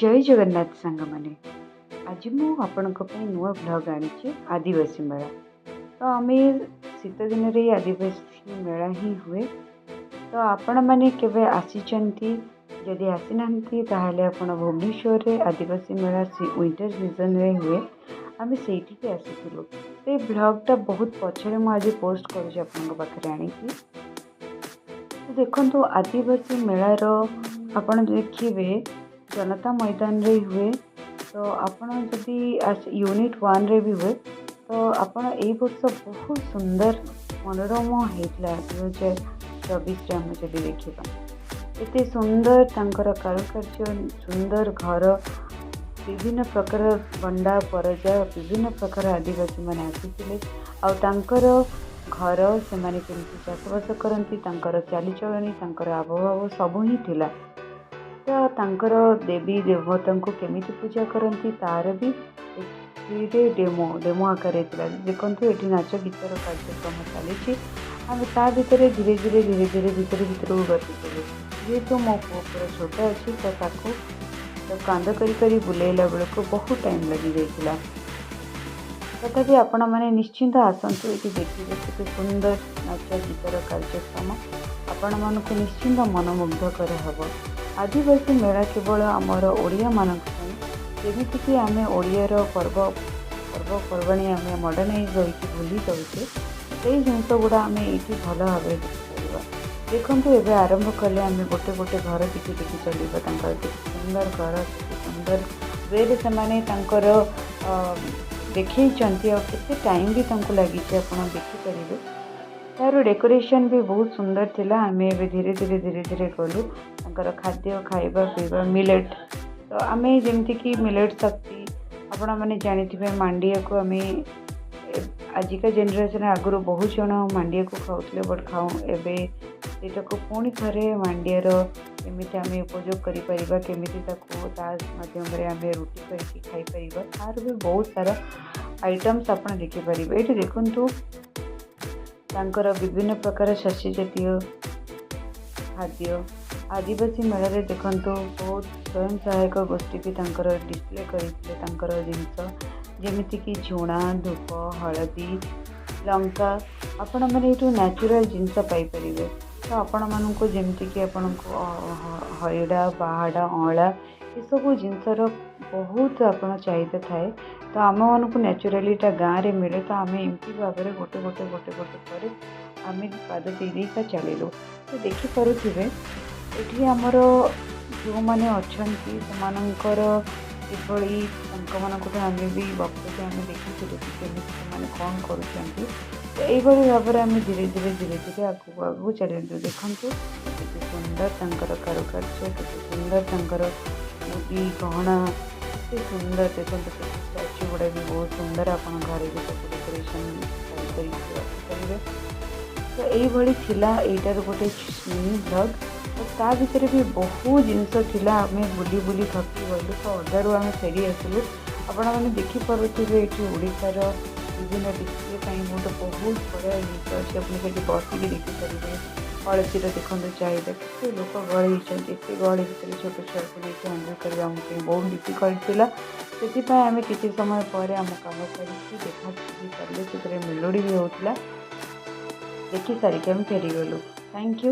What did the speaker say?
जय जगन्नाथ सांग मैंने आज मु आपण नुआ ब्लॉग आनी आदिवासी मेला। तो आम शीत दिन आदिवासी मेला ही हुए। तो आपण मैंने केवे आसीचंती जदि आसी नांती ताहले आपण भुवनेश्वर रे आदिवासी मेला विंटर सीजन रे हुए। आम से आसीलु तो ब्लॉगटा बहुत पछरे मुझे पोस्ट कर आनी। तो देखो आदिवासी मेलार आपण देखिए जनता मैदान रे हुए। तो आपण जदि यूनिट 1 रे भी हुए तो आपण ए वर्ष बहुत सुंदर मनोरम होता 2024 आम जब देखा एत सुंदर तांकर कारुकार्य सुंदर घर विभिन्न प्रकार बंडा परजा विभिन्न प्रकार आदिवासी मैंने आसी आर घर से चाषबास करती चालीचलनी आबभाव सबू ही थिला। तो तांकर देवी देवता को केमिति पूजा करती तार भी डेमो आकार देखो ये नाच गीतर कार्यक्रम चली आम ता भीतर धीरे धीरे भीतर को गति जेहेतु मो पुओ पूरा छोट अच्छी तो कांद करी बुलेला बेल को बहुत टाइम लगी जाइला। तथापि आपण मैंने निश्चिंत आसतु ये देखिए केते सुंदर नाच गीतर कार्यक्रम आपण मानक निश्चिंत मनमुग्धकर हम। आदिवासी मेला केवल आमर ओडिया मानक जमीक आम ओडियार पर्वपर्वाणी आम मॉडर्नाइज होकर भूली जाऊे से जिनस गुड़ा आम ये भल भाव देखिपर। देखो ये आरंभ कले आम गोटे गोटे घर देखी चलवा सुंदर घर सुंदर वे से देखते केते टाइम भी लगी देखिपर। तार डेकोरेशन भी बहुत सुंदर थिला। आम ए धीरे धीरे गलु तांकर खाद्य खाइबा पीवा मिलेट। तो आम जमती कि मिलेट शक्ति आपण मैंने जानी मांडिया को आम आजिका जेनेरेशन आगुरी बहुत जन मांडिया को खाऊले बट खाऊ एटा को पुणी थे मांडियार केमी आम उपयोग करमी माध्यम आम रुटी करके खाईपर। तार भी बहुत सारा आइटम्स आप देखिपर। ये देखु तांकर विभिन्न प्रकार शस्य जातीय खाद्य आदिवासी मेला रे देखंतु बहुत स्वयं सहायक गोष्ठी भी तांकर डिस्प्ले करते जिनस जमीती कि झुणा धूप हलदी लंका आपण मैंने ये न्याचुराल जिनस पाइपर। तो आपण मानक जमीती कि आपण हईड़ा बाहाड़ा अँला ये सब जिनसर बहुत आपण चाहिदा थाए। तो आम मानक न्याचुरालीटा गाँव में मिले तो आम एमती भाव में गोटे गोटे गोटे गोटे पर आम पाद देका चलू। तो देखिपे ये आमर जो मैंने अच्छा किभली आम भी वक्तव्य आम देखी कमी कौन कर। तो यही भाव में आम धीरे धीरे आगू चलू। देखु केते सुंदर तांकर कारुकार्य केते सुंदर तांकर मुदी गहना केते सुंदर देखो स्टाच्यू गुड़ा भी बहुत सुंदर आप घर भी डेकोरेशन करेंगे। तो यही थिला एटार गोटे मिनी ब्लॉग। तो ता भीतर भी बहुत जिनस थिला आम बुली बुली थकी गलु। तो अधारू आम फेरी आसलु आपण मैंने देखिपे ये ओडिशार विभिन्न डिस्प्ले गोटे बहुत बढ़िया जिन अच्छी आपड़ी बसिक देखिपारे। हलदीर देखो चाहिए केते लोक गहली होते गहली भितर छोट छुआ को लेकिन एंजय करवा बहुत डिफिकल्ट थिला। से आम किसी समय पर आम कम सारी देखा सारे से मेलोडी भी होता देखी सारिक आम फेरीगलु। Thank you.